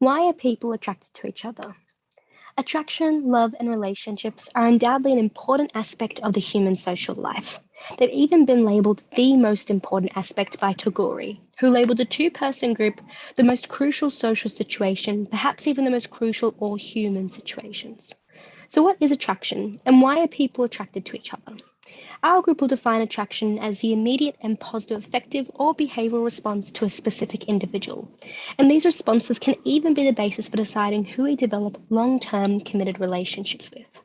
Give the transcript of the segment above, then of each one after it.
Why are people attracted to each other? Attraction, love, and relationships are undoubtedly an important aspect of the human social life. They've even been labelled the most important aspect by Tagore, who labelled the two-person group the most crucial social situation, perhaps even the most crucial all human situations. So what is attraction, and why are people attracted to each other? Our group will define attraction as the immediate and positive affective or behavioral response to a specific individual. And these responses can even be the basis for deciding who we develop long-term committed relationships with.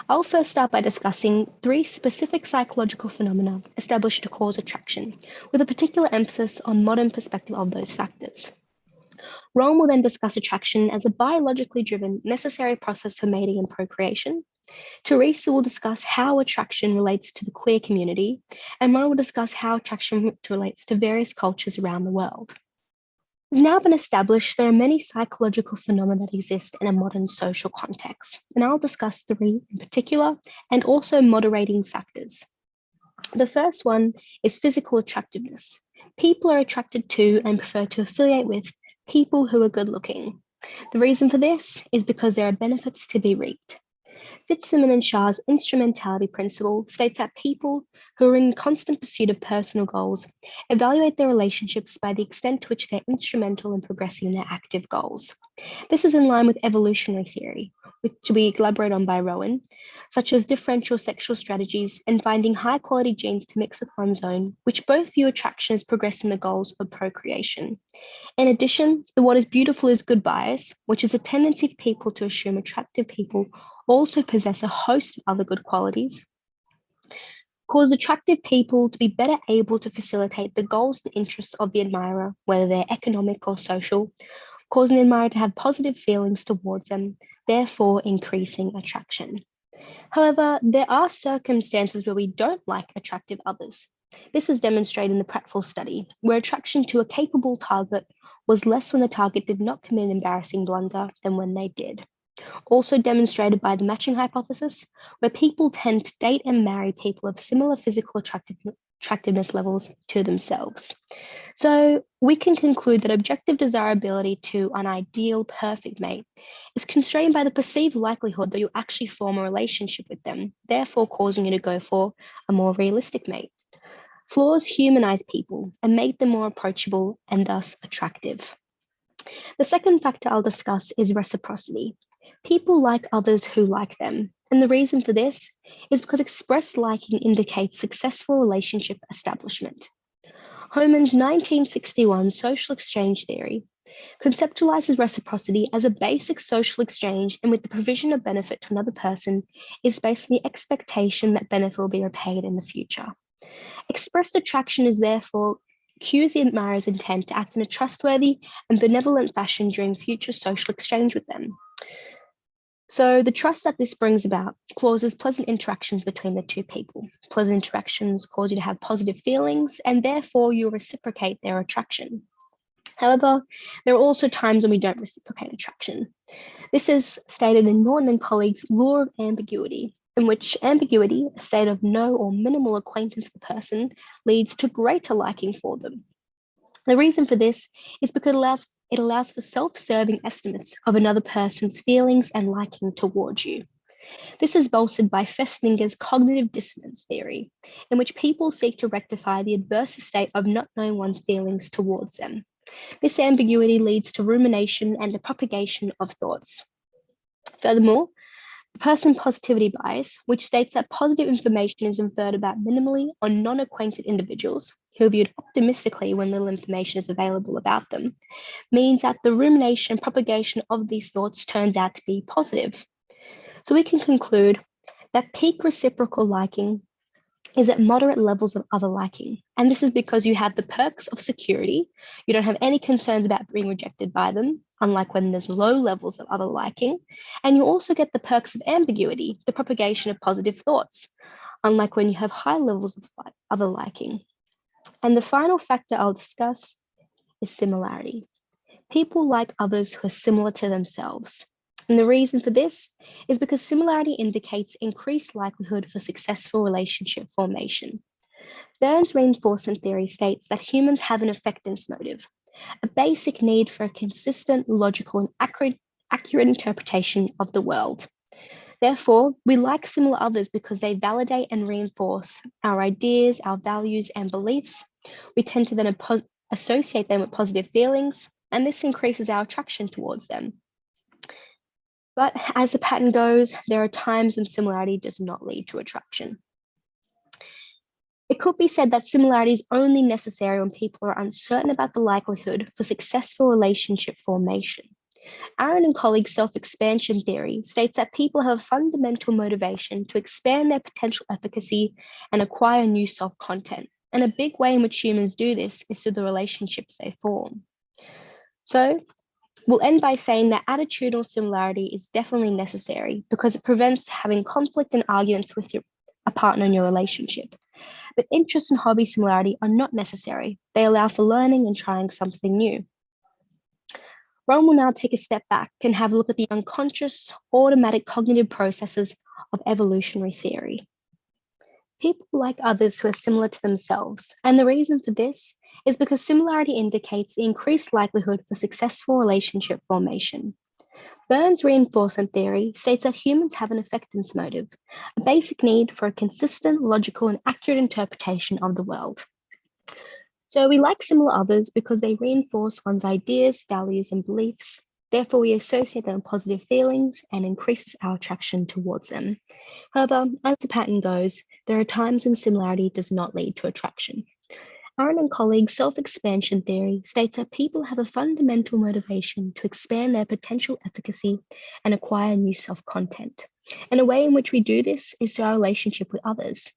I'll first start by discussing 3 specific psychological phenomena established to cause attraction, with a particular emphasis on modern perspective of those factors. Ron will then discuss attraction as a biologically driven, necessary process for mating and procreation. Teresa will discuss how attraction relates to the queer community, and Ron will discuss how attraction relates to various cultures around the world. It's now been established there are many psychological phenomena that exist in a modern social context, and I'll discuss 3 in particular, and also moderating factors. The first one is physical attractiveness. People are attracted to and prefer to affiliate with people who are good looking. The reason for this is because there are benefits to be reaped. Fitzsimmons and Shah's instrumentality principle states that people who are in constant pursuit of personal goals evaluate their relationships by the extent to which they're instrumental in progressing in their active goals. This is in line with evolutionary theory, which we elaborate on by Rowan, such as differential sexual strategies and finding high-quality genes to mix with one's own, which both view attraction as progressing the goals of procreation. In addition, the what is beautiful is good bias, which is a tendency for people to assume attractive people also possess a host of other good qualities, cause attractive people to be better able to facilitate the goals and interests of the admirer, whether they're economic or social, causing the admirer to have positive feelings towards them, therefore increasing attraction. However, there are circumstances where we don't like attractive others. This is demonstrated in the Prattville study, where attraction to a capable target was less when the target did not commit an embarrassing blunder than when they did. Also demonstrated by the matching hypothesis, where people tend to date and marry people of similar physical attractiveness levels to themselves. So we can conclude that objective desirability to an ideal perfect mate is constrained by the perceived likelihood that you'll actually form a relationship with them, therefore causing you to go for a more realistic mate. Flaws humanize people and make them more approachable and thus attractive. The second factor I'll discuss is reciprocity. People like others who like them, and the reason for this is because expressed liking indicates successful relationship establishment. Hohmann's 1961 social exchange theory conceptualizes reciprocity as a basic social exchange and with the provision of benefit to another person is based on the expectation that benefit will be repaid in the future. Expressed attraction is therefore cues the admirer's intent to act in a trustworthy and benevolent fashion during future social exchange with them. So the trust that this brings about causes pleasant interactions between the two people. Pleasant interactions cause you to have positive feelings, and therefore you reciprocate their attraction. However, there are also times when we don't reciprocate attraction. This is stated in Norton and colleagues' law of ambiguity, in which ambiguity, a state of no or minimal acquaintance with the person, leads to greater liking for them. The reason for this is because it allows for self-serving estimates of another person's feelings and liking towards you. This is bolstered by Festinger's cognitive dissonance theory, in which people seek to rectify the aversive state of not knowing one's feelings towards them. This ambiguity leads to rumination and the propagation of thoughts. Furthermore, the person positivity bias, which states that positive information is inferred about minimally on non-acquainted individuals who are viewed optimistically when little information is available about them, means that the rumination and propagation of these thoughts turns out to be positive. So we can conclude that peak reciprocal liking is at moderate levels of other liking. And this is because you have the perks of security. You don't have any concerns about being rejected by them, unlike when there's low levels of other liking. And you also get the perks of ambiguity, the propagation of positive thoughts, unlike when you have high levels of other liking. And the final factor I'll discuss is similarity. People like others who are similar to themselves. And the reason for this is because similarity indicates increased likelihood for successful relationship formation. Burns' reinforcement theory states that humans have an affectance motive, a basic need for a consistent, logical, and accurate interpretation of the world. Therefore, we like similar others because they validate and reinforce our ideas, our values, and beliefs. We tend to then associate them with positive feelings, and this increases our attraction towards them. But as the pattern goes, there are times when similarity does not lead to attraction. It could be said that similarity is only necessary when people are uncertain about the likelihood for successful relationship formation. Aaron and colleagues' self-expansion theory states that people have a fundamental motivation to expand their potential efficacy and acquire new self-content. And a big way in which humans do this is through the relationships they form. So we'll end by saying that attitudinal similarity is definitely necessary because it prevents having conflict and arguments with a partner in your relationship. But interest and hobby similarity are not necessary. They allow for learning and trying something new. Rowan will now take a step back and have a look at the unconscious, automatic cognitive processes of evolutionary theory. People like others who are similar to themselves, and the reason for this is because similarity indicates the increased likelihood for successful relationship formation. Burns' reinforcement theory states that humans have an affectance motive, a basic need for a consistent, logical, and accurate interpretation of the world. So we like similar others because they reinforce one's ideas, values, and beliefs. Therefore, we associate them with positive feelings and increases our attraction towards them. However, as the pattern goes, there are times when similarity does not lead to attraction. Aaron and colleagues' self-expansion theory states that people have a fundamental motivation to expand their potential efficacy and acquire new self-content. And a way in which we do this is through our relationship with others.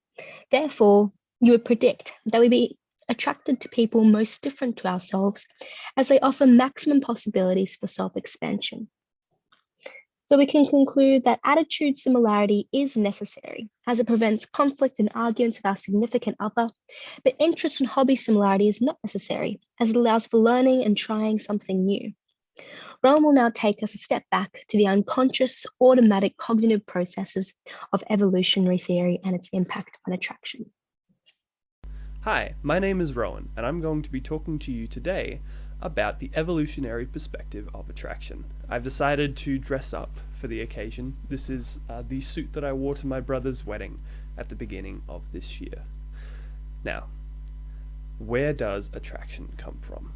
Therefore, you would predict that we'd be attracted to people most different to ourselves as they offer maximum possibilities for self-expansion. So we can conclude that attitude similarity is necessary as it prevents conflict and arguments with our significant other, but interest and hobby similarity is not necessary as it allows for learning and trying something new. Rowan will now take us a step back to the unconscious, automatic cognitive processes of evolutionary theory and its impact on attraction. Hi, my name is Rowan, and I'm going to be talking to you today about the evolutionary perspective of attraction. I've decided to dress up for the occasion. This is the suit that I wore to my brother's wedding at the beginning of this year. Now, where does attraction come from?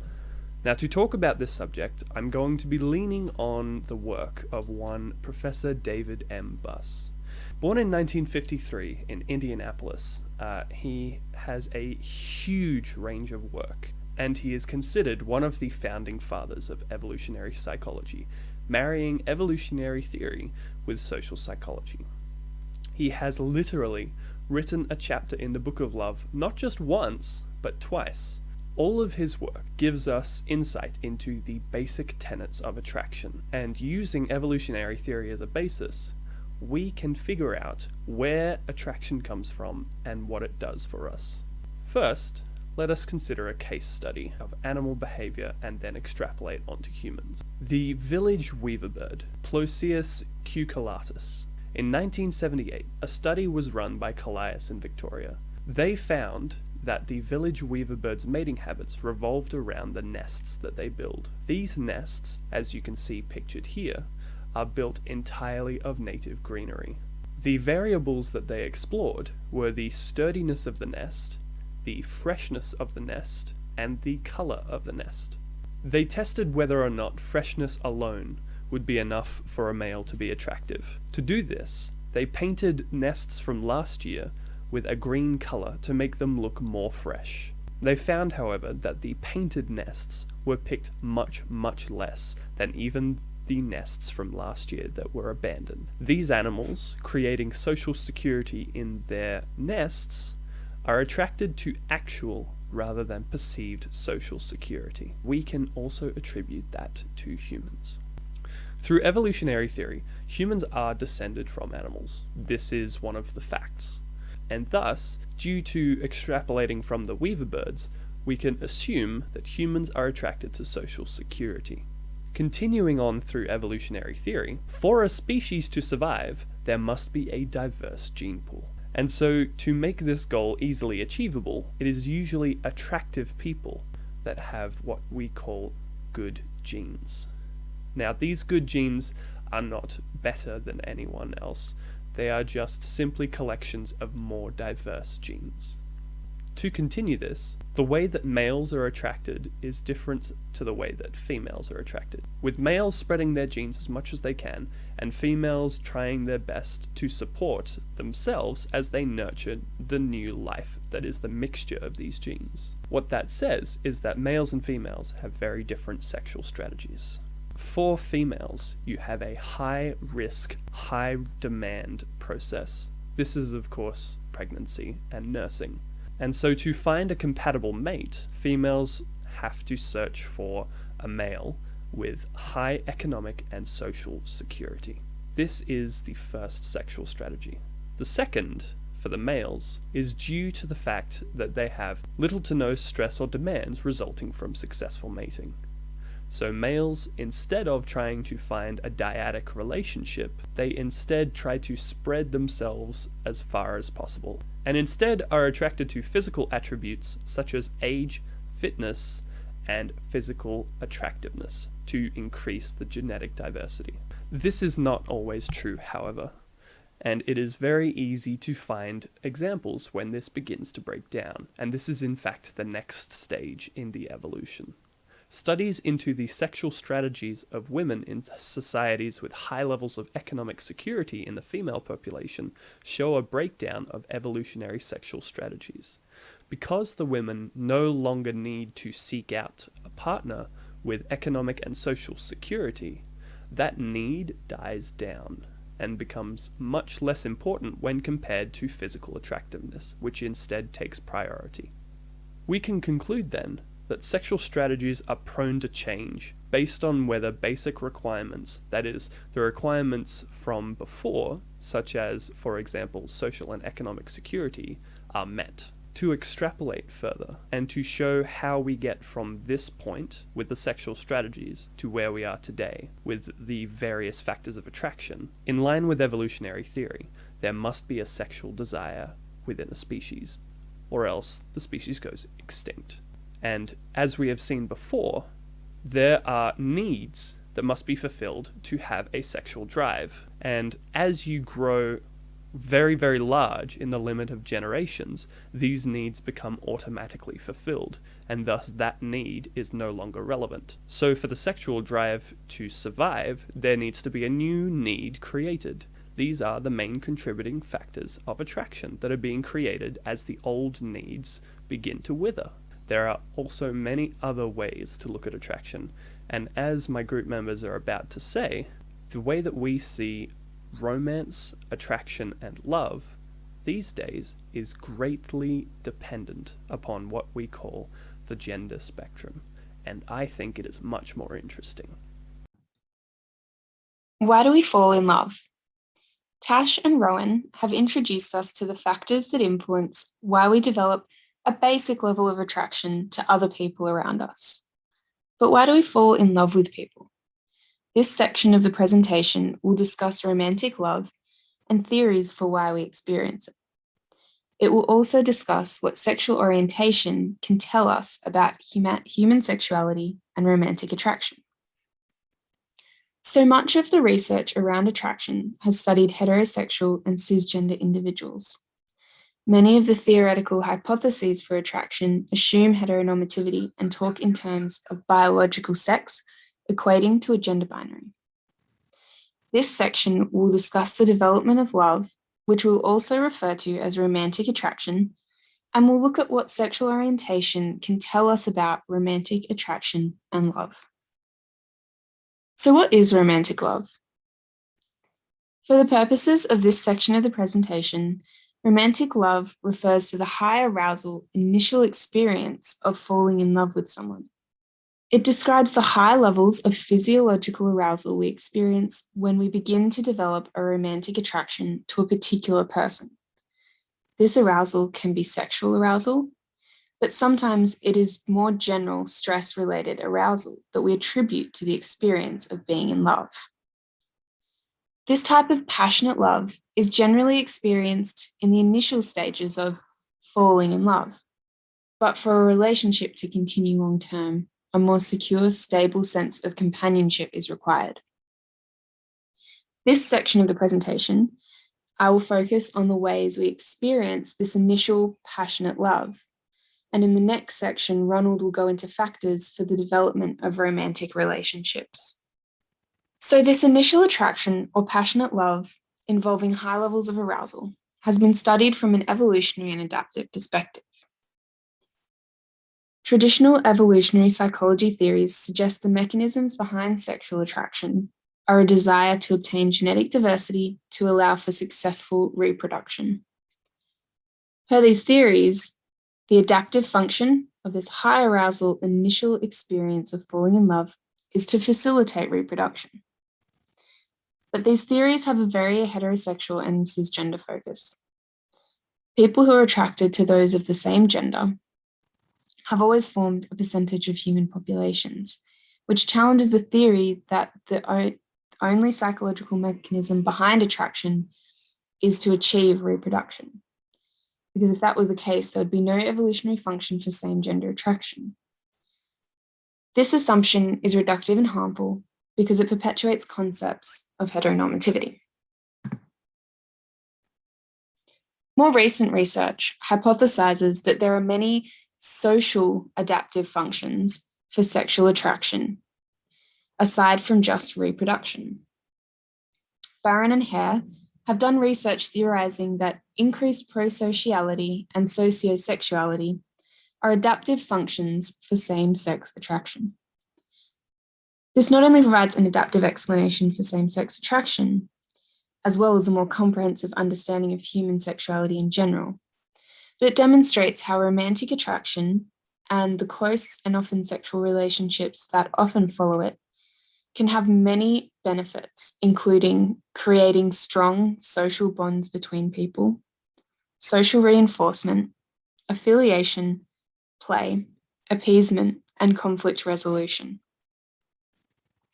Now, to talk about this subject, I'm going to be leaning on the work of one Professor David M. Buss. Born in 1953 in Indianapolis, he has a huge range of work, and he is considered one of the founding fathers of evolutionary psychology, marrying evolutionary theory with social psychology. He has literally written a chapter in the Book of Love not just once, but twice. All of his work gives us insight into the basic tenets of attraction, and using evolutionary theory as a basis, we can figure out where attraction comes from and what it does for us. First, let us consider a case study of animal behavior and then extrapolate onto humans. The village weaverbird, Ploceus cucullatus. In 1978, a study was run by Callias in Victoria. They found that the village weaverbird's mating habits revolved around the nests that they build. These nests, as you can see pictured here, are built entirely of native greenery. The variables that they explored were the sturdiness of the nest, the freshness of the nest, and the colour of the nest. They tested whether or not freshness alone would be enough for a male to be attractive. To do this, they painted nests from last year with a green colour to make them look more fresh. They found, however, that the painted nests were picked much, much less than even the nests from last year that were abandoned. These animals, creating social security in their nests, are attracted to actual rather than perceived social security. We can also attribute that to humans. Through evolutionary theory, humans are descended from animals. This is one of the facts. And thus, due to extrapolating from the weaverbirds, we can assume that humans are attracted to social security. Continuing on through evolutionary theory, for a species to survive, there must be a diverse gene pool. And so, to make this goal easily achievable, it is usually attractive people that have what we call good genes. Now, these good genes are not better than anyone else. They are just simply collections of more diverse genes. To continue this, the way that males are attracted is different to the way that females are attracted, with males spreading their genes as much as they can, and females trying their best to support themselves as they nurture the new life that is the mixture of these genes. What that says is that males and females have very different sexual strategies. For females, you have a high risk, high demand process. This is, of course, pregnancy and nursing. And so to find a compatible mate, females have to search for a male with high economic and social security. This is the first sexual strategy. The second, for the males, is due to the fact that they have little to no stress or demands resulting from successful mating. So males, instead of trying to find a dyadic relationship, they instead try to spread themselves as far as possible, and instead are attracted to physical attributes such as age, fitness, and physical attractiveness to increase the genetic diversity. This is not always true, however, and it is very easy to find examples when this begins to break down, and this is in fact the next stage in the evolution. Studies into the sexual strategies of women in societies with high levels of economic security in the female population show a breakdown of evolutionary sexual strategies. Because the women no longer need to seek out a partner with economic and social security, that need dies down and becomes much less important when compared to physical attractiveness, which instead takes priority. We can conclude then that sexual strategies are prone to change based on whether basic requirements, that is, the requirements from before, such as, for example, social and economic security, are met. To extrapolate further, and to show how we get from this point with the sexual strategies to where we are today with the various factors of attraction, in line with evolutionary theory, there must be a sexual desire within a species, or else the species goes extinct. And as we have seen before, there are needs that must be fulfilled to have a sexual drive. And as you grow very, very large in the limit of generations, these needs become automatically fulfilled, and thus that need is no longer relevant. So for the sexual drive to survive, there needs to be a new need created. These are the main contributing factors of attraction that are being created as the old needs begin to wither. There are also many other ways to look at attraction, and as my group members are about to say, the way that we see romance, attraction, and love these days is greatly dependent upon what we call the gender spectrum, and I think it is much more interesting. Why do we fall in love? Tash and Rowan have introduced us to the factors that influence why we develop a basic level of attraction to other people around us. But why do we fall in love with people? This section of the presentation will discuss romantic love and theories for why we experience it. It will also discuss what sexual orientation can tell us about human sexuality and romantic attraction. So much of the research around attraction has studied heterosexual and cisgender individuals. Many of the theoretical hypotheses for attraction assume heteronormativity and talk in terms of biological sex, equating to a gender binary. This section will discuss the development of love, which we'll also refer to as romantic attraction, and we'll look at what sexual orientation can tell us about romantic attraction and love. So what is romantic love? For the purposes of this section of the presentation, romantic love refers to the high arousal initial experience of falling in love with someone. It describes the high levels of physiological arousal we experience when we begin to develop a romantic attraction to a particular person. This arousal can be sexual arousal, but sometimes it is more general stress-related arousal that we attribute to the experience of being in love. This type of passionate love is generally experienced in the initial stages of falling in love. But for a relationship to continue long term, a more secure, stable sense of companionship is required. This section of the presentation, I will focus on the ways we experience this initial passionate love. And in the next section, Ronald will go into factors for the development of romantic relationships. So this initial attraction or passionate love involving high levels of arousal has been studied from an evolutionary and adaptive perspective. Traditional evolutionary psychology theories suggest the mechanisms behind sexual attraction are a desire to obtain genetic diversity to allow for successful reproduction. Per these theories, the adaptive function of this high arousal initial experience of falling in love is to facilitate reproduction. But these theories have a very heterosexual and cisgender focus. People who are attracted to those of the same gender have always formed a percentage of human populations, which challenges the theory that the only psychological mechanism behind attraction is to achieve reproduction. Because if that were the case, there would be no evolutionary function for same-gender attraction. This assumption is reductive and harmful because it perpetuates concepts of heteronormativity. More recent research hypothesizes that there are many social adaptive functions for sexual attraction, aside from just reproduction. Barron and Hare have done research theorizing that increased prosociality and sociosexuality are adaptive functions for same-sex attraction. This not only provides an adaptive explanation for same-sex attraction, as well as a more comprehensive understanding of human sexuality in general, but it demonstrates how romantic attraction and the close and often sexual relationships that often follow it can have many benefits, including creating strong social bonds between people, social reinforcement, affiliation, play, appeasement, and conflict resolution.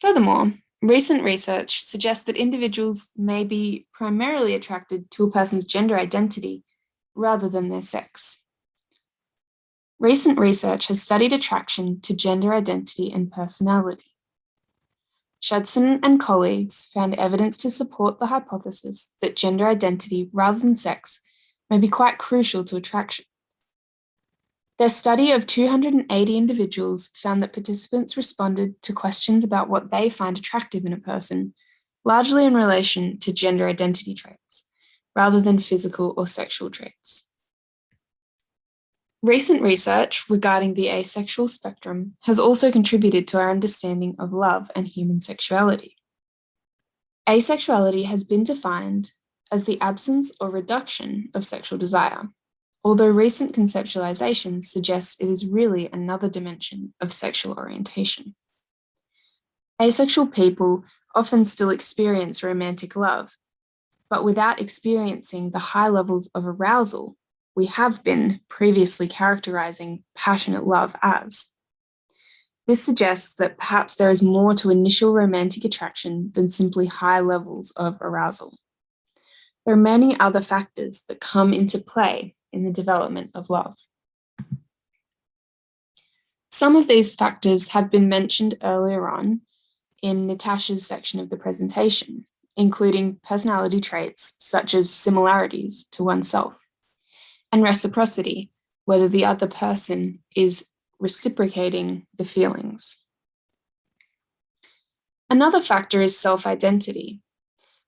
Furthermore, recent research suggests that individuals may be primarily attracted to a person's gender identity rather than their sex. Recent research has studied attraction to gender identity and personality. Judson and colleagues found evidence to support the hypothesis that gender identity rather than sex may be quite crucial to attraction. Their study of 280 individuals found that participants responded to questions about what they find attractive in a person, largely in relation to gender identity traits, rather than physical or sexual traits. Recent research regarding the asexual spectrum has also contributed to our understanding of love and human sexuality. Asexuality has been defined as the absence or reduction of sexual desire, although recent conceptualizations suggest it is really another dimension of sexual orientation. Asexual people often still experience romantic love, but without experiencing the high levels of arousal we have been previously characterizing passionate love as. This suggests that perhaps there is more to initial romantic attraction than simply high levels of arousal. There are many other factors that come into play in the development of love. Some of these factors have been mentioned earlier on in Natasha's section of the presentation, including personality traits such as similarities to oneself, and reciprocity, whether the other person is reciprocating the feelings. Another factor is self-identity.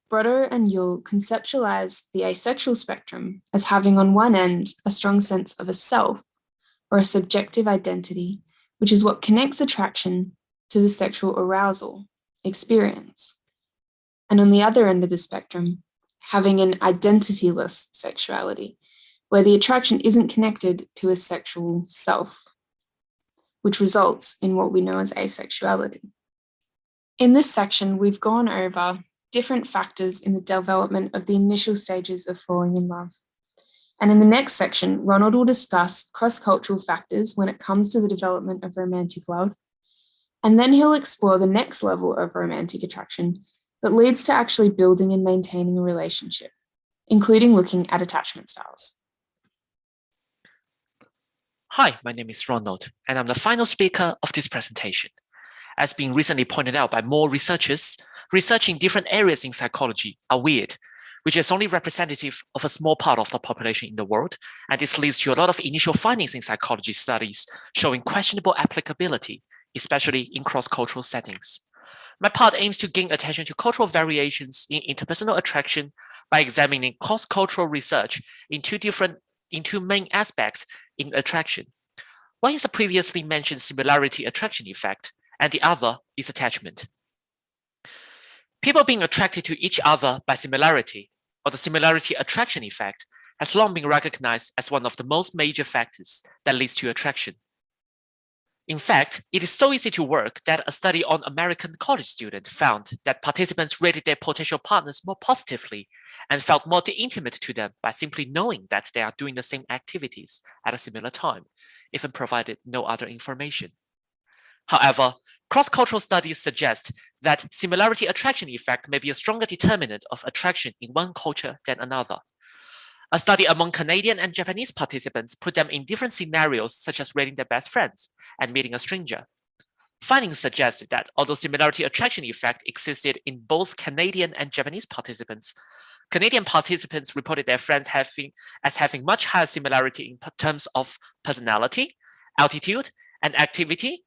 Broder and Yule conceptualize the asexual spectrum as having on one end a strong sense of a self or a subjective identity, which is what connects attraction to the sexual arousal experience. And on the other end of the spectrum, having an identityless sexuality, where the attraction isn't connected to a sexual self, which results in what we know as asexuality. In this section, we've gone over different factors in the development of the initial stages of falling in love. And in the next section, Ronald will discuss cross-cultural factors when it comes to the development of romantic love. And then he'll explore the next level of romantic attraction that leads to actually building and maintaining a relationship, including looking at attachment styles. Hi, my name is Ronald, and I'm the final speaker of this presentation. As being recently pointed out by more researchers, research in different areas in psychology are weird, which is only representative of a small part of the population in the world, and this leads to a lot of initial findings in psychology studies showing questionable applicability, especially in cross-cultural settings. My part aims to gain attention to cultural variations in interpersonal attraction by examining cross-cultural research in two main aspects in attraction. One is the previously mentioned similarity attraction effect, and the other is attachment. People being attracted to each other by similarity, or the similarity attraction effect, has long been recognized as one of the most major factors that leads to attraction. In fact, it is so easy to work that a study on American college students found that participants rated their potential partners more positively and felt more intimate to them by simply knowing that they are doing the same activities at a similar time, even provided no other information. However, cross-cultural studies suggest that similarity attraction effect may be a stronger determinant of attraction in one culture than another. A study among Canadian and Japanese participants put them in different scenarios, such as rating their best friends and meeting a stranger. Findings suggested that although similarity attraction effect existed in both Canadian and Japanese participants, Canadian participants reported their friends as having much higher similarity in terms of personality, altitude, and activity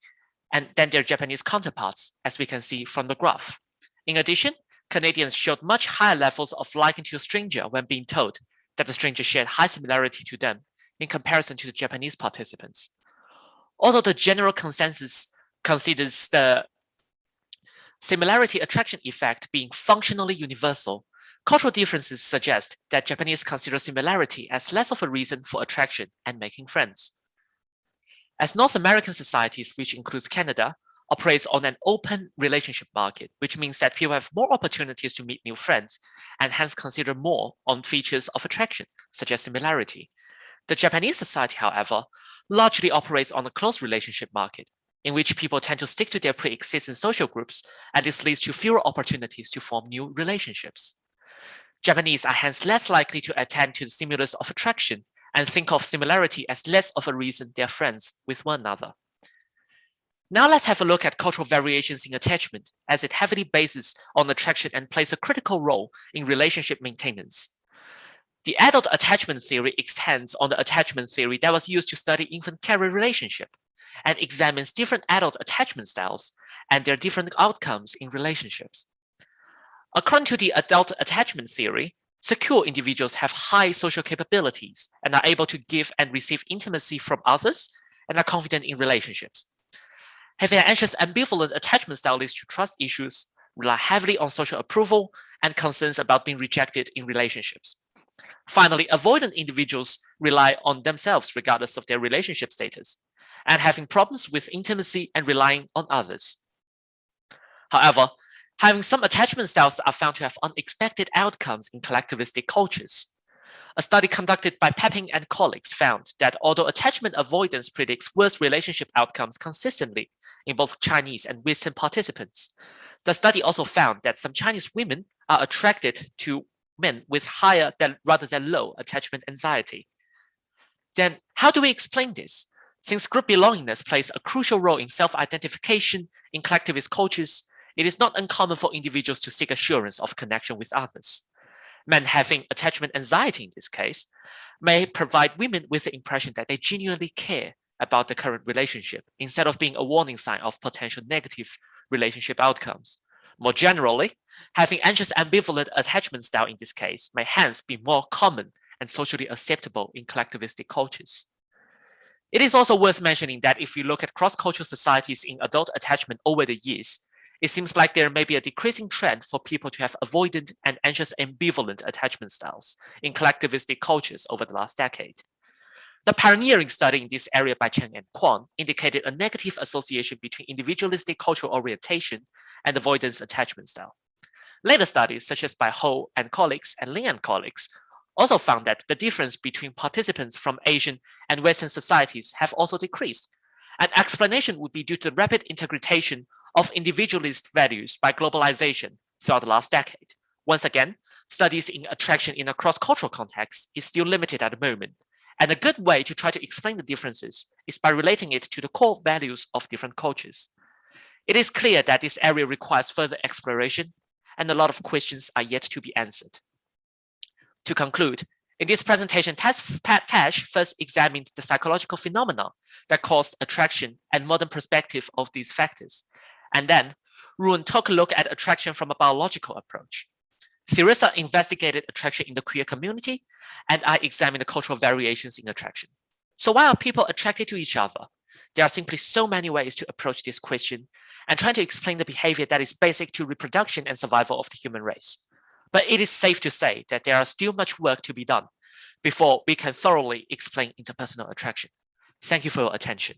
than their Japanese counterparts, as we can see from the graph. In addition, Canadians showed much higher levels of liking to a stranger when being told that the stranger shared high similarity to them in comparison to the Japanese participants. Although the general consensus considers the similarity attraction effect being functionally universal, cultural differences suggest that Japanese consider similarity as less of a reason for attraction and making friends. As North American societies, which includes Canada, operates on an open relationship market, which means that people have more opportunities to meet new friends and hence consider more on features of attraction, such as similarity. The Japanese society, however, largely operates on a closed relationship market, in which people tend to stick to their pre-existing social groups, and this leads to fewer opportunities to form new relationships. Japanese are hence less likely to attend to the stimulus of attraction and think of similarity as less of a reason they are friends with one another. Now let's have a look at cultural variations in attachment, as it heavily bases on attraction and plays a critical role in relationship maintenance. The adult attachment theory extends on the attachment theory that was used to study infant carrier relationship and examines different adult attachment styles and their different outcomes in relationships. According to the adult attachment theory, secure individuals have high social capabilities and are able to give and receive intimacy from others and are confident in relationships. Having an anxious ambivalent attachment style leads to trust issues, rely heavily on social approval, and concerns about being rejected in relationships. Finally, avoidant individuals rely on themselves regardless of their relationship status, and having problems with intimacy and relying on others. However, having some attachment styles are found to have unexpected outcomes in collectivistic cultures. A study conducted by Pepin and colleagues found that although attachment avoidance predicts worse relationship outcomes consistently in both Chinese and Western participants, the study also found that some Chinese women are attracted to men with higher rather than low attachment anxiety. Then, how do we explain this? Since group belongingness plays a crucial role in self-identification in collectivist cultures, it is not uncommon for individuals to seek assurance of connection with others. Men having attachment anxiety in this case may provide women with the impression that they genuinely care about the current relationship instead of being a warning sign of potential negative relationship outcomes. More generally, having anxious ambivalent attachment style in this case may hence be more common and socially acceptable in collectivistic cultures. It is also worth mentioning that if we look at cross-cultural societies in adult attachment over the years, it seems like there may be a decreasing trend for people to have avoidant and anxious ambivalent attachment styles in collectivistic cultures over the last decade. The pioneering study in this area by Chen and Kwon indicated a negative association between individualistic cultural orientation and avoidance attachment style. Later studies, such as by Ho and colleagues and Lin and colleagues, also found that the difference between participants from Asian and Western societies have also decreased. An explanation would be due to the rapid integration of individualist values by globalization throughout the last decade. Once again, studies in attraction in a cross-cultural context is still limited at the moment, And a good way to try to explain the differences is by relating it to the core values of different cultures. It is clear that this area requires further exploration, and a lot of questions are yet to be answered. To conclude, in this presentation, Tash first examined the psychological phenomena that caused attraction and modern perspective of these factors. And then, Ruan took a look at attraction from a biological approach. Theresa investigated attraction in the queer community, and I examined the cultural variations in attraction. So why are people attracted to each other? There are simply so many ways to approach this question and trying to explain the behavior that is basic to reproduction and survival of the human race. But it is safe to say that there are still much work to be done before we can thoroughly explain interpersonal attraction. Thank you for your attention.